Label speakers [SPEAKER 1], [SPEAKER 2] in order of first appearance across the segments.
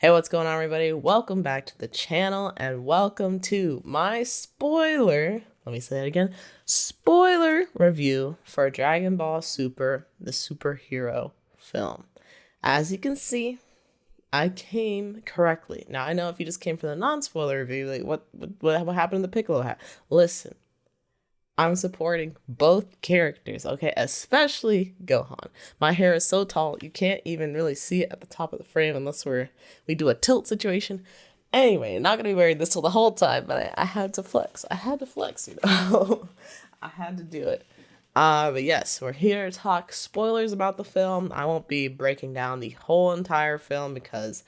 [SPEAKER 1] Hey, what's going on, everybody? Welcome back to the channel and welcome to my spoiler, let me say it again, spoiler review for Dragon Ball Super, the superhero film. As you can see, I came correctly. Now, I know if you just came for the non-spoiler review, like what happened to the Piccolo hat? Listen, I'm supporting both characters, okay? Especially Gohan. My hair is so tall, you can't even really see it at the top of the frame unless we do a tilt situation. Anyway, not gonna be wearing this till the whole time, but I had to flex. I had to flex, you know? I had to do it. But yes, we're here to talk spoilers about the film. I won't be breaking down the whole entire film because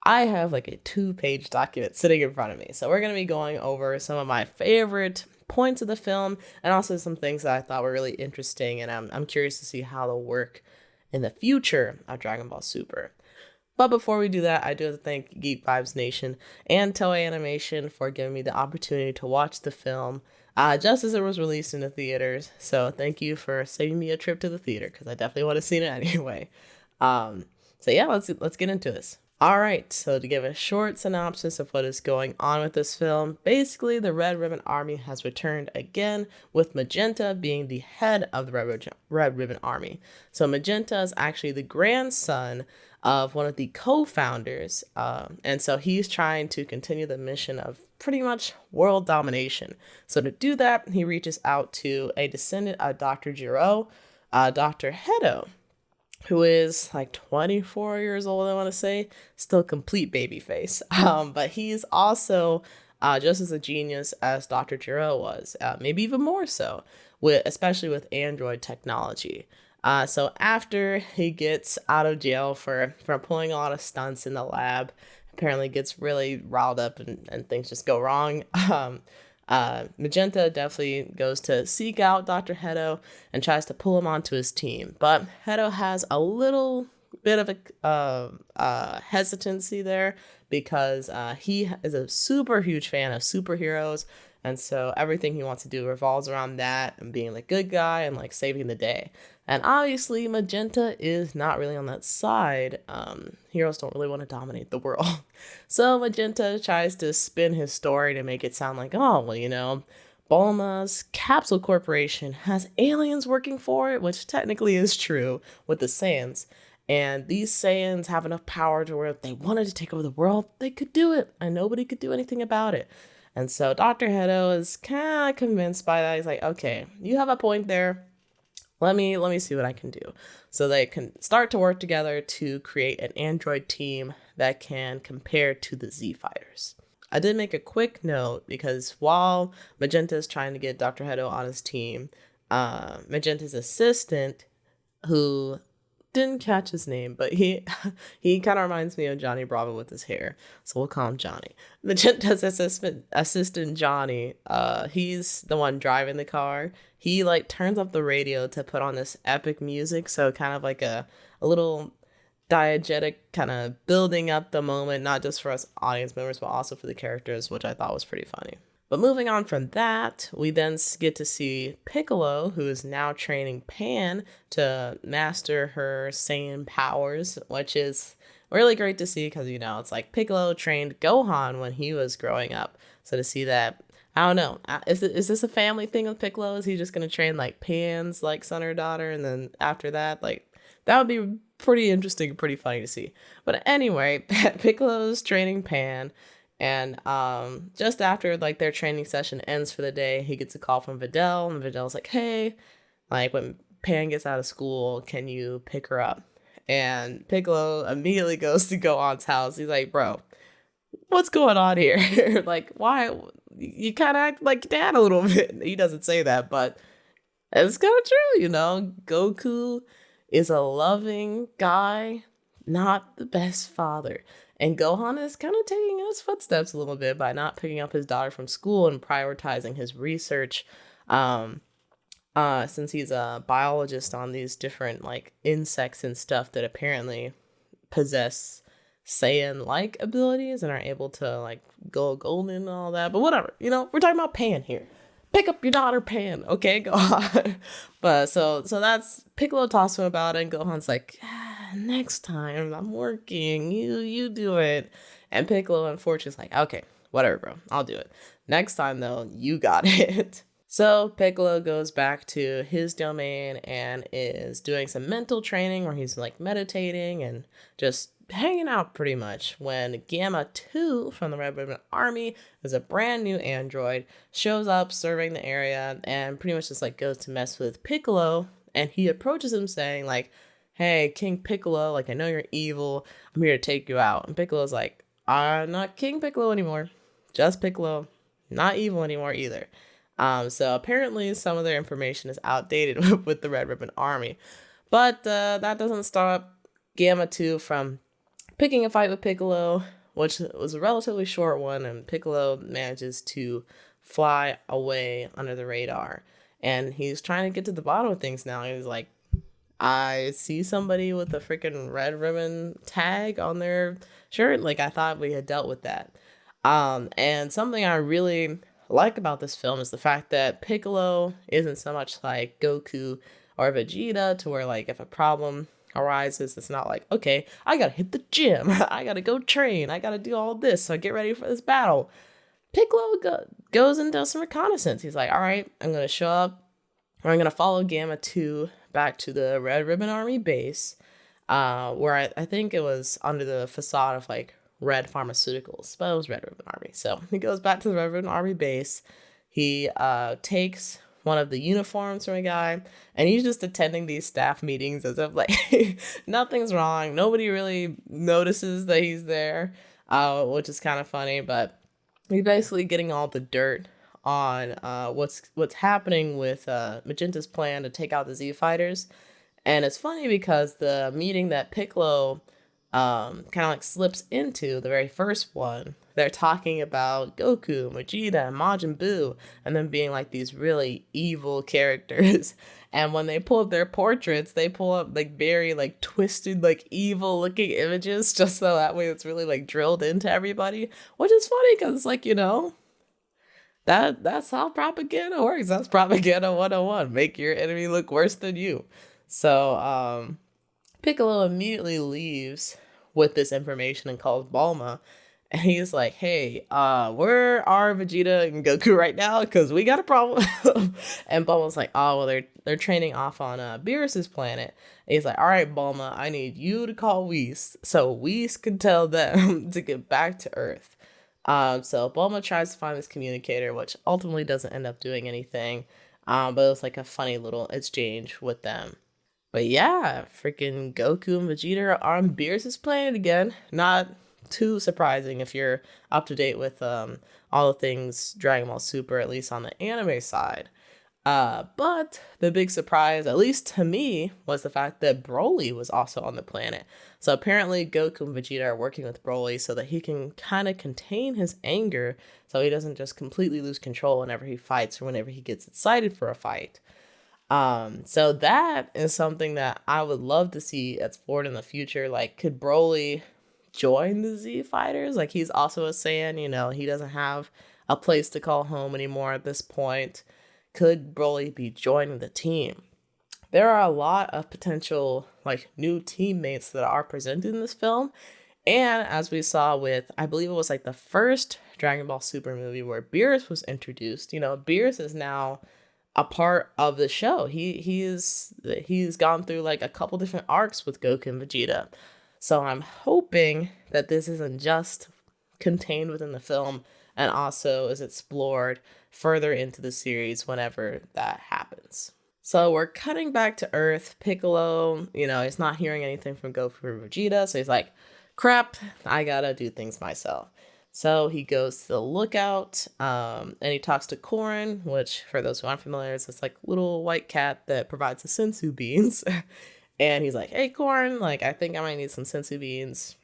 [SPEAKER 1] I have like a 2-page document sitting in front of me. So we're going to be going over some of my favorite points of the film and also some things that I thought were really interesting. And I'm curious to see how they'll work in the future of Dragon Ball Super. But before we do that, I do have to thank Geek Vibes Nation and Toei Animation for giving me the opportunity to watch the film just as it was released in the theaters. So thank you for saving me a trip to the theater because I definitely would have seen it anyway. So yeah, let's get into this. All right, so to give a short synopsis of what is going on with this film, basically the Red Ribbon Army has returned again, with Magenta being the head of the Red Ribbon Army. So Magenta is actually the grandson of one of the co-founders, and so he's trying to continue the mission of pretty much world domination. So to do that, he reaches out to a descendant of Dr. Gero, Dr. Hedo, who is like 24 years old, I want to say, still complete baby face. But he's also just as a genius as Dr. Gero was, maybe even more so, especially with android technology. So after he gets out of jail for pulling a lot of stunts in the lab, apparently gets really riled up and things just go wrong. Magenta definitely goes to seek out Dr. Hedo and tries to pull him onto his team. But Hedo has a little bit of a hesitancy there because he is a super huge fan of superheroes. And so everything he wants to do revolves around that and being the good guy and like saving the day. And obviously Magenta is not really on that side. Heroes don't really want to dominate the world. So Magenta tries to spin his story to make it sound like, oh, well, you know, Bulma's Capsule Corporation has aliens working for it, which technically is true with the Saiyans. And these Saiyans have enough power to where if they wanted to take over the world, they could do it. And nobody could do anything about it. And so Dr. Hedo is kind of convinced by that. He's like, okay, you have a point there. Let me see what I can do. So they can start to work together to create an android team that can compare to the Z Fighters. I did make a quick note because while Magenta is trying to get Dr. Hedo on his team, Magenta's assistant, who didn't catch his name, but he kind of reminds me of Johnny Bravo with his hair, so we'll call him Johnny. Magenta's assistant Johnny, he's the one driving the car. He like turns up the radio to put on this epic music, so kind of like a little diegetic, kind of building up the moment, not just for us audience members, but also for the characters, which I thought was pretty funny. But moving on from that, we then get to see Piccolo, who is now training Pan to master her Saiyan powers, which is really great to see because, you know, it's like Piccolo trained Gohan when he was growing up. So to see that, I don't know, is this a family thing with Piccolo? Is he just going to train like Pan's like son or daughter? And then after that, like, that would be pretty interesting, pretty funny to see. But anyway, Piccolo's training Pan. And just after like their training session ends for the day, he gets a call from Videl, and Videl's like, hey, like when Pan gets out of school, can you pick her up? And Piccolo immediately goes to Gohan's house. He's like, bro, what's going on here? Like, why? You kind of act like dad a little bit. He doesn't say that, but it's kind of true, you know? Goku is a loving guy, not the best father. And Gohan is kind of taking in his footsteps a little bit by not picking up his daughter from school and prioritizing his research. Since he's a biologist on these different like insects and stuff that apparently possess Saiyan-like abilities and are able to like go golden and all that. But whatever, you know, we're talking about Pan here. pick up your daughter, Pan. Okay, go on. But so that's Piccolo talks to him about it, and Gohan's like, next time I'm working, you do it. And Piccolo unfortunately is like, okay, whatever, bro, I'll do it. Next time though, you got it. So Piccolo goes back to his domain and is doing some mental training where he's like meditating and just hanging out pretty much when Gamma 2 from the Red Ribbon Army is a brand new android, shows up serving the area and pretty much just like goes to mess with Piccolo, and he approaches him saying like, hey, King Piccolo, like I know you're evil, I'm here to take you out. And Piccolo's like, I'm not King Piccolo anymore, just Piccolo, not evil anymore either. So apparently some of their information is outdated with the Red Ribbon Army, but that doesn't stop Gamma 2 from picking a fight with Piccolo, which was a relatively short one, and Piccolo manages to fly away under the radar. And he's trying to get to the bottom of things now. He's like, I see somebody with a freaking red ribbon tag on their shirt. Like, I thought we had dealt with that. And something I really like about this film is the fact that Piccolo isn't so much like Goku or Vegeta, to where like if a problem arises, it's not like, okay, I gotta hit the gym, I gotta go train, I gotta do all this, so get ready for this battle. Piccolo goes and does some reconnaissance. He's like, all right, I'm gonna show up, or I'm gonna follow Gamma 2 back to the Red Ribbon Army base, where I think it was under the facade of like Red Pharmaceuticals, but it was Red Ribbon Army. So he goes back to the Red Ribbon Army base. He takes one of the uniforms from a guy, and he's just attending these staff meetings as if like nothing's wrong. Nobody really notices that he's there, which is kind of funny. But he's basically getting all the dirt on what's happening with Magentas' plan to take out the Z fighters. And it's funny because the meeting that Piccolo kind of like slips into, the very first one, they're talking about Goku, Vegeta, and Majin Buu, and them being like these really evil characters. And when they pull up their portraits, they pull up like very like twisted, like evil looking images, just so that way it's really like drilled into everybody, which is funny because like, you know, that's how propaganda works. That's propaganda 101. Make your enemy look worse than you. So Piccolo immediately leaves with this information and calls Bulma, and he's like, hey, where are Vegeta and Goku right now? Because we got a problem. And Bulma's like, oh, well, they're training off on Beerus's planet. And he's like, all right, Bulma, I need you to call Whis so Whis can tell them to get back to Earth. So Bulma tries to find this communicator, which ultimately doesn't end up doing anything. But it was like a funny little exchange with them. But yeah, freaking Goku and Vegeta are on Beerus' planet again. Not too surprising if you're up to date with all the things Dragon Ball Super, at least on the anime side. But the big surprise, at least to me, was the fact that Broly was also on the planet. So apparently Goku and Vegeta are working with Broly so that he can kind of contain his anger so he doesn't just completely lose control whenever he fights or whenever he gets excited for a fight. So that is something that I would love to see explored in the future. Like, could Broly join the Z fighters? Like, he's also a Saiyan, you know, he doesn't have a place to call home anymore at this point. Could Broly be joining the team? There are a lot of potential, like, new teammates that are presented in this film. And as we saw with, I believe it was like the first Dragon Ball Super movie where Beerus was introduced, you know, Beerus is now a part of the show. He's gone through like a couple different arcs with Goku and Vegeta. So I'm hoping that this isn't just contained within the film and also is explored further into the series whenever that happens. So we're cutting back to Earth. Piccolo, you know, he's not hearing anything from Goku or Vegeta, so he's like, crap, I gotta do things myself. So he goes to the lookout, and he talks to Korin, which, for those who aren't familiar, is this like little white cat that provides the sensu beans. And he's like, hey, Korin, like, I think I might need some sensu beans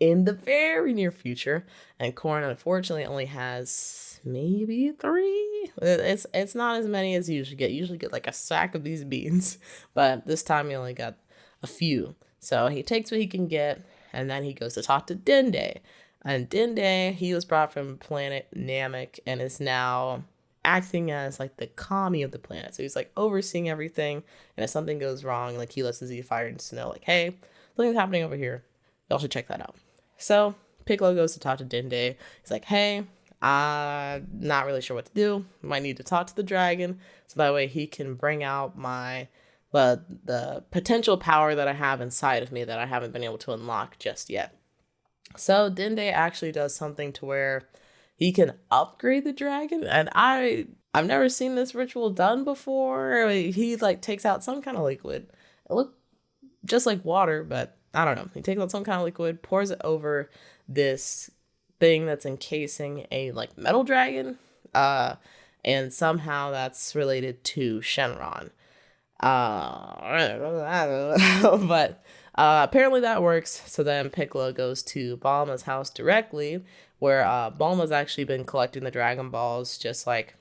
[SPEAKER 1] in the very near future. And Korin, unfortunately, only has maybe 3. It's not as many as you usually get. You usually get like a sack of these beans, but this time he only got a few. So he takes what he can get, and then he goes to talk to Dende. And Dende, he was brought from planet Namek and is now acting as like the kami of the planet. So he's like overseeing everything, and if something goes wrong, like he lets the Z Fighters know, like, hey, something's happening over here. Y'all should check that out. So Piccolo goes to talk to Dende. He's like, hey, I'm not really sure what to do. Might need to talk to the dragon, so that way he can bring out my the potential power that I have inside of me that I haven't been able to unlock just yet. So Dende actually does something to where he can upgrade the dragon, and I've never seen this ritual done before. He like takes out some kind of liquid. It looked just like water, but I don't know. He takes out some kind of liquid, pours it over this thing that's encasing a like metal dragon, and somehow that's related to Shenron. I don't know, but apparently that works. So then Piccolo goes to Bulma's house directly, where Bulma's actually been collecting the Dragon Balls just like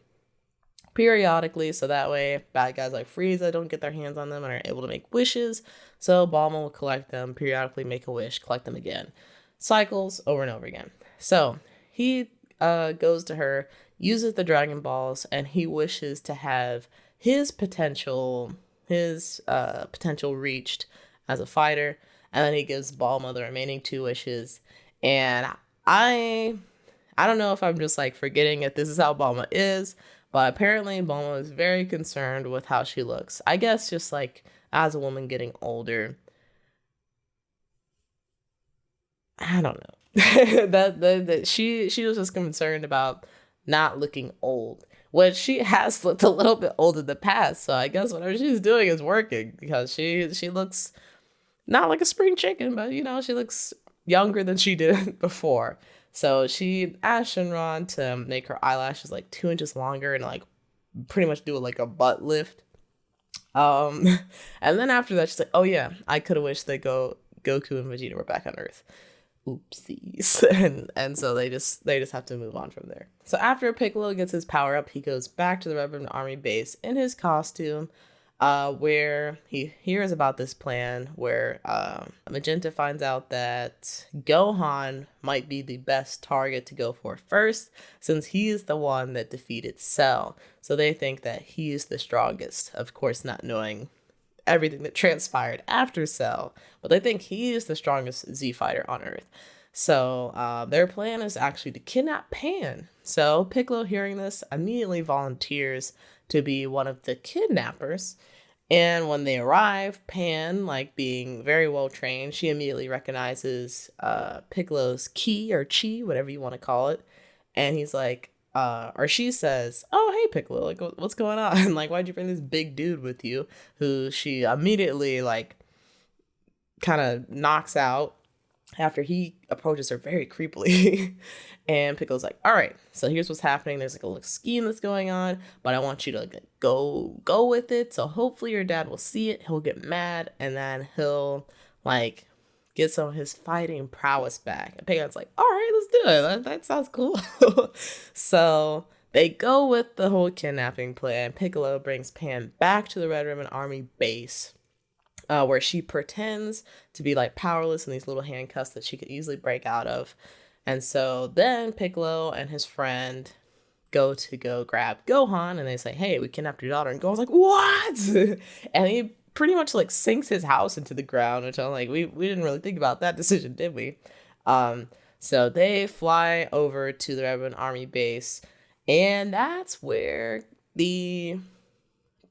[SPEAKER 1] periodically, so that way bad guys like Frieza don't get their hands on them and are able to make wishes. So Bulma will collect them, periodically make a wish, collect them again. Cycles over and over again. So he goes to her, uses the Dragon Balls, and he wishes to have his potential reached as a fighter, and then he gives Bulma the remaining 2 wishes. And I don't know if I'm just like forgetting if this is how Bulma is, but apparently Bulma is very concerned with how she looks. I guess just like as a woman getting older. I don't know. that she was just concerned about not looking old, which she has looked a little bit old in the past. So I guess whatever she's doing is working, because she looks not like a spring chicken, but you know, she looks younger than she did before. So she asked Shenron to make her eyelashes like 2 inches longer and like pretty much do like a butt lift. And then after that, she's like, oh yeah, I could have wished that Goku and Vegeta were back on Earth. Oopsies. and so they just have to move on from there. So after Piccolo gets his power up, he goes back to the Red Ribbon Army base in his costume, where he hears about this plan where Magenta finds out that Gohan might be the best target to go for first, since he is the one that defeated Cell. So they think that he is the strongest, of course not knowing everything that transpired after Cell, but they think he is the strongest Z fighter on Earth. So their plan is actually to kidnap Pan. So Piccolo, hearing this, immediately volunteers to be one of the kidnappers. And when they arrive, Pan, like being very well trained, she immediately recognizes Piccolo's ki or chi, whatever you want to call it. And he's like, or she says, oh, hey, Piccolo, like, what's going on? Like, why'd you bring this big dude with you? Who she immediately, like, kind of knocks out after he approaches her very creepily. And Piccolo's like, all right, so here's what's happening. There's like a little scheme that's going on, but I want you to like, go with it. So hopefully your dad will see it. He'll get mad, and then he'll like get some of his fighting prowess back. And Piccolo's like, all right, let's do it. That sounds cool. So they go with the whole kidnapping plan. Piccolo brings Pan back to the Red Ribbon Army base, where she pretends to be like powerless in these little handcuffs that she could easily break out of. And so then Piccolo and his friend go grab Gohan, and they say, hey, we kidnapped your daughter. And Gohan's like, what? And he pretty much like sinks his house into the ground, which I'm like, we didn't really think about that decision, did we? So they fly over to the Red Ribbon Army base, and that's where the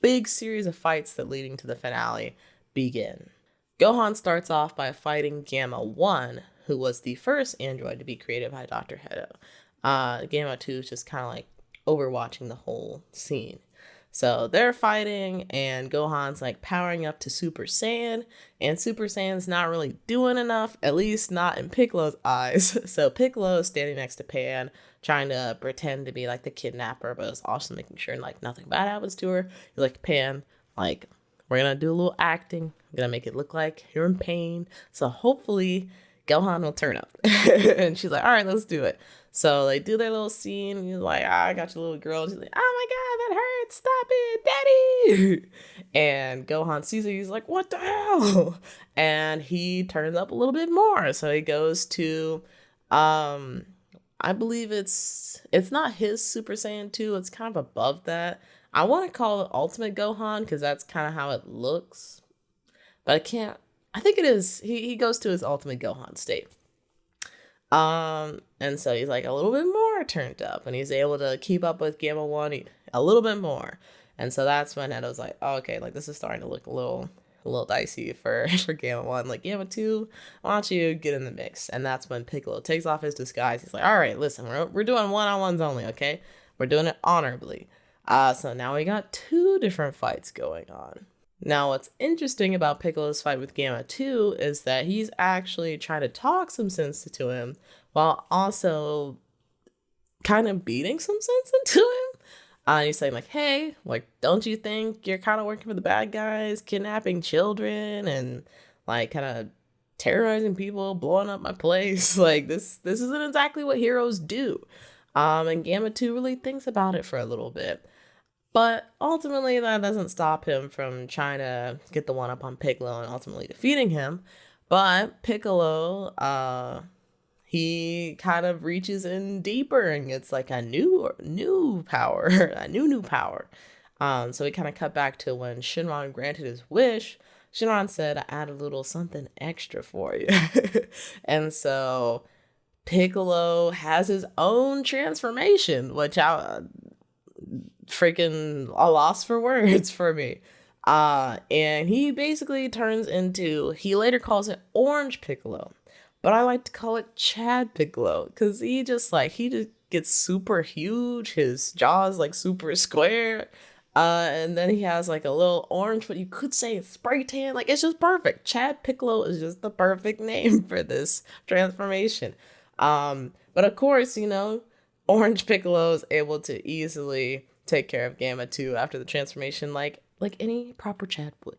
[SPEAKER 1] big series of fights that leading to the finale begin. Gohan starts off by fighting Gamma 1, who was the first android to be created by Dr. Hedo. Gamma 2 is just kind of like overwatching the whole scene. So they're fighting, and Gohan's like powering up to Super Saiyan, and Super Saiyan's not really doing enough, at least not in Piccolo's eyes. So Piccolo is standing next to Pan, trying to pretend to be like the kidnapper, but is also making sure like nothing bad happens to her. He's like, Pan, like, we're gonna do a little acting. I'm gonna make it look like you're in pain. So hopefully Gohan will turn up. And she's like, all right, let's do it. So they do their little scene. He's like, I got your little girl. And she's like, oh my God, that hurts. Stop it, daddy. And Gohan sees it. He's like, what the hell? And he turns up a little bit more. So he goes to, I I believe it's not his Super Saiyan 2, it's kind of above that. I want to call it Ultimate Gohan because that's kind of how it looks. But I can't, I think it is. He goes to his Ultimate Gohan state. And so he's like a little bit more turned up, and he's able to keep up with Gamma 1 a little bit more. And so that's when Edo's like, oh, okay, like this is starting to look a little dicey for Gamma 1. Like, Gamma 2, why don't you get in the mix? And that's when Piccolo takes off his disguise. He's like, all right, listen, we're doing one-on-ones only, okay? We're doing it honorably. So now we got two different fights going on. Now, what's interesting about Piccolo's fight with Gamma 2 is that he's actually trying to talk some sense to him while also kind of beating some sense into him. He's saying like, hey, like, don't you think you're kind of working for the bad guys, kidnapping children and like kind of terrorizing people, blowing up my place? Like, this isn't exactly what heroes do. And Gamma 2 really thinks about it for a little bit. But ultimately, that doesn't stop him from trying to get the one up on Piccolo and ultimately defeating him. But Piccolo, he kind of reaches in deeper and gets like a new power, a new power. So we kind of cut back to when Shinron granted his wish. Shinron said, I add a little something extra for you. And so Piccolo has his own transformation, which I freaking a loss for words for me. And he basically turns into, he later calls it Orange Piccolo, but I like to call it Chad Piccolo because he just gets super huge. His jaw's like super square. And then he has like a little orange, but you could say it's spray tan. Like, it's just perfect. Chad Piccolo is just the perfect name for this transformation. But of course, Orange Piccolo is able to easily take care of Gamma 2 after the transformation like any proper Chad would.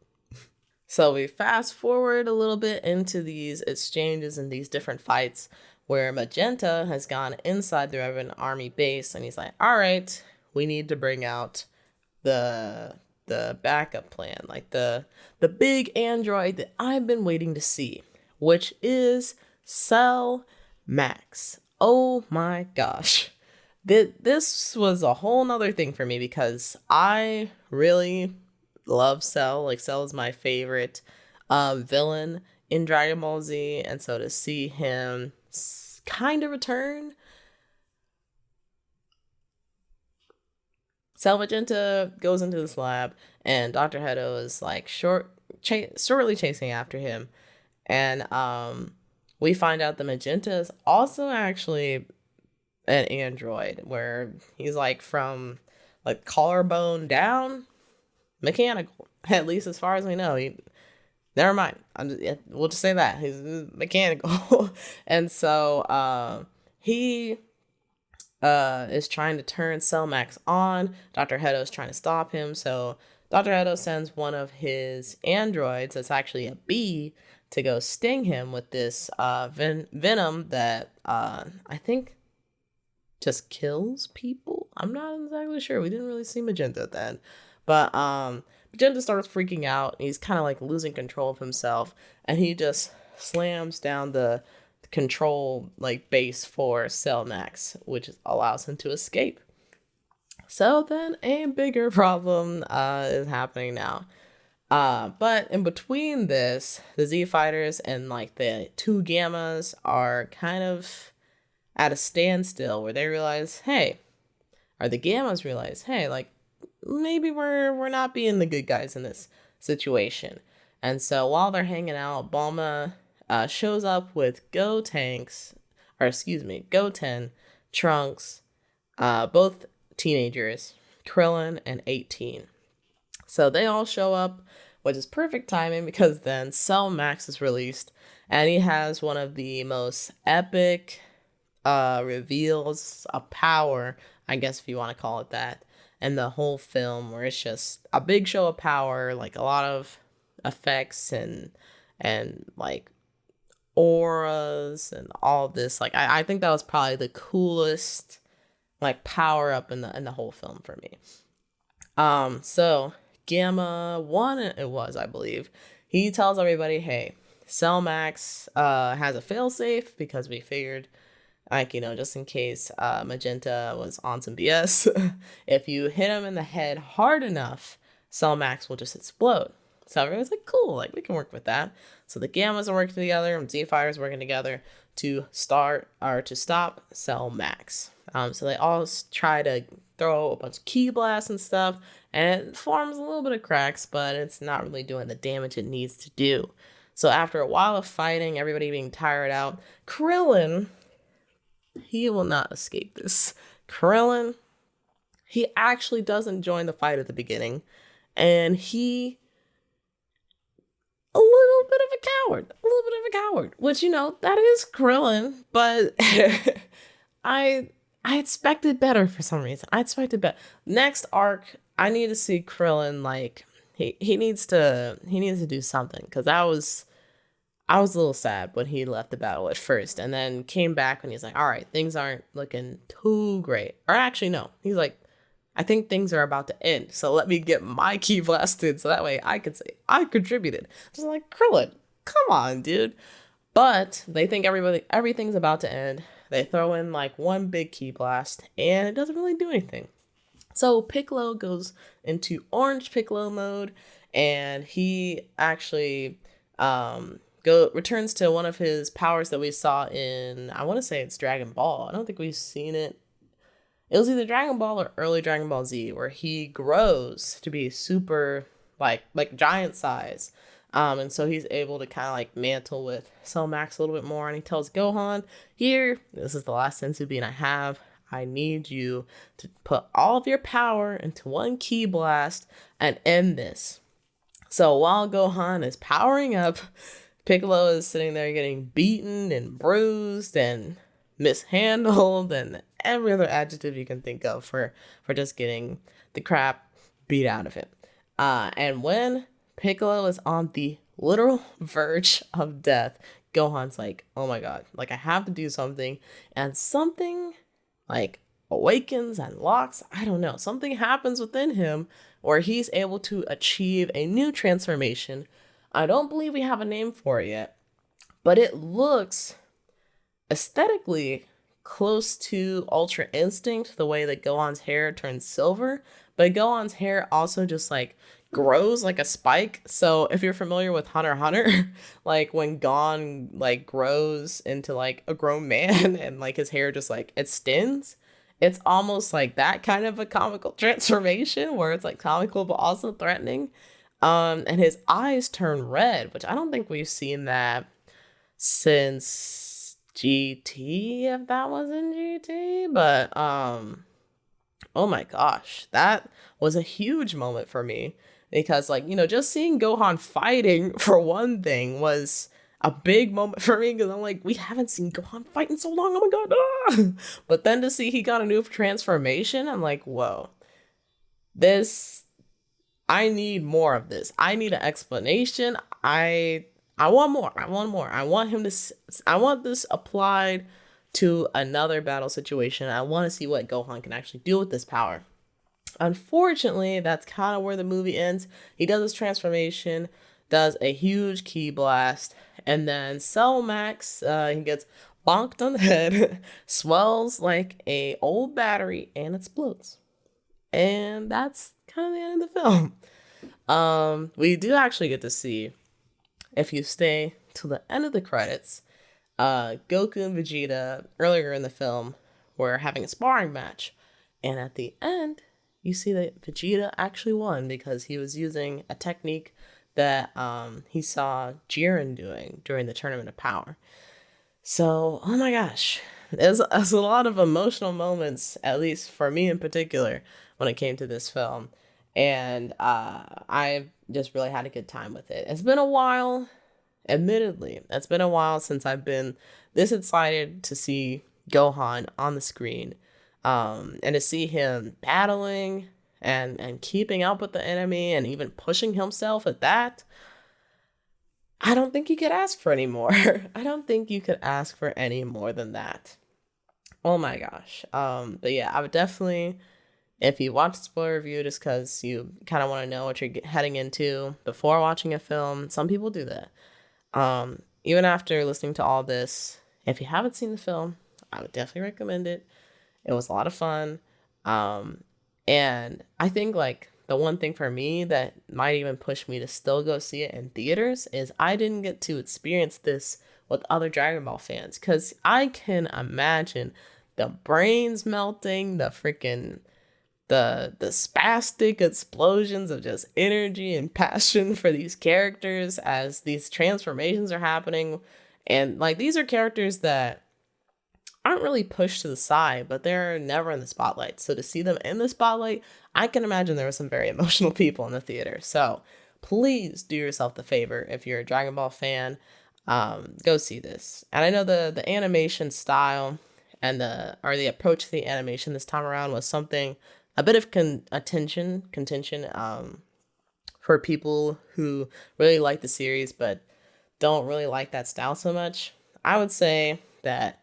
[SPEAKER 1] So we fast forward a little bit into these exchanges and these different fights where Magenta has gone inside the Revan army base and he's like, all right, we need to bring out the backup plan, like the big android that I've been waiting to see, which is Cell Max. Oh my gosh. This was a whole nother thing for me because I really love Cell. Like, Cell is my favorite villain in Dragon Ball Z, and so to see him kind of return. Cell Magenta goes into this lab, and Dr. Hedo is like shortly chasing after him, and we find out that Magenta is also actually an android where he's like from like collarbone down mechanical, at least as far as we know. Never mind, we'll just say that he's mechanical. And so he is trying to turn Cell Max on. Dr. Hedo is trying to stop him, so Dr. Hedo sends one of his androids that's actually a bee to go sting him with this venom that I think just kills people. I'm not exactly sure. We didn't really see Magenta then. But Magenta starts freaking out. He's kind of like losing control of himself. And he just slams down the control like base for Cell Max, which allows him to escape. So then a bigger problem is happening now. But in between this, the Z Fighters and like the two Gammas are kind of at a standstill where they realize, hey, or the Gammas realize, hey, like, maybe we're not being the good guys in this situation. And so while they're hanging out, Bulma shows up with Goten, Trunks, both teenagers, Krillin and 18. So they all show up, which is perfect timing because then Cell Max is released, and he has one of the most epic reveals of power, I guess if you want to call it that, in the whole film, where it's just a big show of power, like a lot of effects and like auras and all of this. Like I think that was probably the coolest like power up in the whole film for me. So Gamma 1 it was, I believe. He tells everybody, hey, Cell Max has a failsafe because we figured Like, just in case Magenta was on some BS, if you hit him in the head hard enough, Cell Max will just explode. So everyone's like, cool, like we can work with that. So the Gammas are working together and Z-Fighters working together to stop Cell Max. So they all try to throw a bunch of key blasts and stuff, and it forms a little bit of cracks, but it's not really doing the damage it needs to do. So after a while of fighting, everybody being tired out, Krillin, he will not escape this. Krillin, he actually doesn't join the fight at the beginning, and he a little bit of a coward, which, that is Krillin, but I expected better for some reason. I expected better. Next arc, I need to see Krillin, like, he needs to do something, because I was a little sad when he left the battle at first, and then came back when he's like, all right, things aren't looking too great. Or actually, no. He's like, I think things are about to end, so let me get my key blasted so that way I could say I contributed. Just like, Krillin, come on, dude. But they think everything's about to end. They throw in like one big key blast, and it doesn't really do anything. So Piccolo goes into orange Piccolo mode, and he actually returns to one of his powers that we saw in, I want to say it's Dragon Ball. I don't think we've seen it. It was either Dragon Ball or early Dragon Ball Z, where he grows to be super, like giant size. And so he's able to kind of like mantle with Cell Max a little bit more. And he tells Gohan, here, this is the last Senzu Bean I have. I need you to put all of your power into one key blast and end this. So while Gohan is powering up, Piccolo is sitting there getting beaten and bruised and mishandled and every other adjective you can think of for just getting the crap beat out of him. And when Piccolo is on the literal verge of death, Gohan's like, oh my god, like I have to do something. And something like awakens and locks, I don't know, something happens within him where he's able to achieve a new transformation. I don't believe we have a name for it yet, but it looks aesthetically close to Ultra Instinct, the way that Gohan's hair turns silver, but Gohan's hair also just like grows like a spike. So if you're familiar with Hunter x Hunter, like when Gon like grows into like a grown man and like his hair just like extends, it's almost like that kind of a comical transformation where it's like comical but also threatening. And his eyes turn red, which I don't think we've seen that since GT, if that was in GT, but oh my gosh, that was a huge moment for me, because like, just seeing Gohan fighting for one thing was a big moment for me, because I'm like, we haven't seen Gohan fight in so long, oh my god. But then to see he got a new transformation, I'm like, whoa, I need more of this. I need an explanation. I want more. I want this applied to another battle situation. I want to see what Gohan can actually do with this power. Unfortunately, that's kind of where the movie ends. He does his transformation, does a huge ki blast, and then Cell Max, he gets bonked on the head, swells like a old battery, and explodes. And that's kind of the end of the film. We do actually get to see, if you stay till the end of the credits, Goku and Vegeta earlier in the film were having a sparring match, and at the end you see that Vegeta actually won because he was using a technique that he saw Jiren doing during the Tournament of Power. So, oh my gosh, there's a lot of emotional moments, at least for me in particular, when it came to this film. And I just really had a good time with it. It's been a while, admittedly. It's been a while since I've been this excited to see Gohan on the screen. And to see him battling and keeping up with the enemy and even pushing himself at that. I don't think you could ask for any more. I don't think you could ask for any more than that. Oh my gosh. But yeah, I would definitely, if you watch the spoiler review just because you kind of want to know what you're heading into before watching a film, some people do that. Even after listening to all this, if you haven't seen the film, I would definitely recommend it. It was a lot of fun. Um, and I think like the one thing for me that might even push me to still go see it in theaters is I didn't get to experience this with other Dragon Ball fans, because I can imagine the brains melting, the freaking the spastic explosions of just energy and passion for these characters as these transformations are happening. And like these are characters that aren't really pushed to the side, but they're never in the spotlight. So to see them in the spotlight, I can imagine there were some very emotional people in the theater. So please do yourself the favor, if you're a Dragon Ball fan, go see this. And I know the animation style and the approach to the animation this time around was something a bit of contention for people who really like the series but don't really like that style so much. I would say that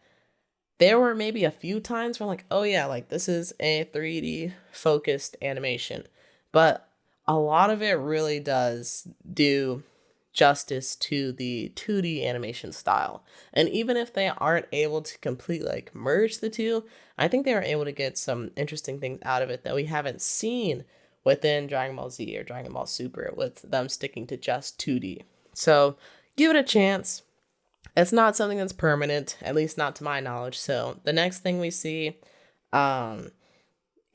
[SPEAKER 1] there were maybe a few times where I'm like, oh yeah, like this is a 3D focused animation. But a lot of it really does do justice to the 2D animation style. And even if they aren't able to completely like merge the two, I think they were able to get some interesting things out of it that we haven't seen within Dragon Ball Z or Dragon Ball Super, with them sticking to just 2D. So give it a chance. It's not something that's permanent, at least not to my knowledge. So the next thing we see, anime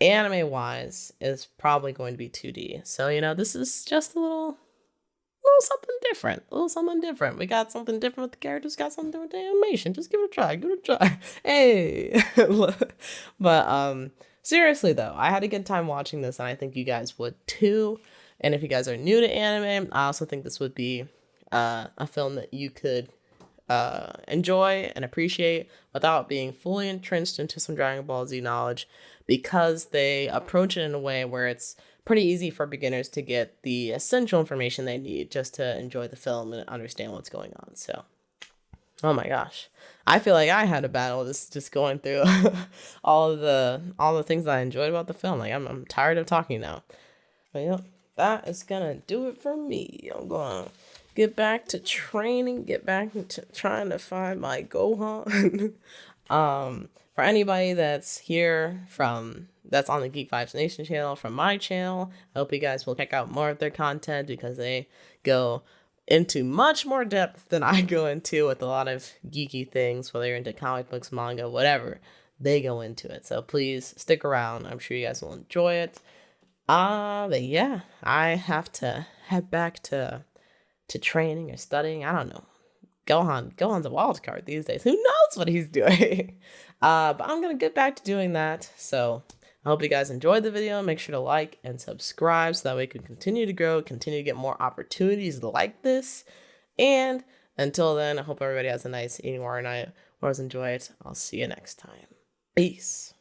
[SPEAKER 1] wise, is probably going to be 2D. So, you know, this is just a little something different. A little something different. We got something different with the characters, got something different with the animation. Just give it a try. Give it a try. Hey. But seriously though, I had a good time watching this, and I think you guys would too. And if you guys are new to anime, I also think this would be a film that you could enjoy and appreciate without being fully entrenched into some Dragon Ball Z knowledge, because they approach it in a way where it's pretty easy for beginners to get the essential information they need just to enjoy the film and understand what's going on. So, oh my gosh, I feel like I had a battle just going through all the things that I enjoyed about the film. Like I'm tired of talking now. But yep, that is gonna do it for me. I'm gonna get back to training, get back to trying to find my Gohan. For anybody that's that's on the Geek Vibes Nation channel from my channel, I hope you guys will check out more of their content, because they go into much more depth than I go into with a lot of geeky things, whether you're into comic books, manga, whatever. They go into it. So please stick around. I'm sure you guys will enjoy it. But yeah, I have to head back to training or studying. I don't know. Gohan's a wild card these days. Who knows what he's doing? But I'm gonna get back to doing that. So I hope you guys enjoyed the video. Make sure to like and subscribe so that we can continue to grow, continue to get more opportunities like this. And until then, I hope everybody has a nice eating warrior night. Always enjoy it. I'll see you next time. Peace.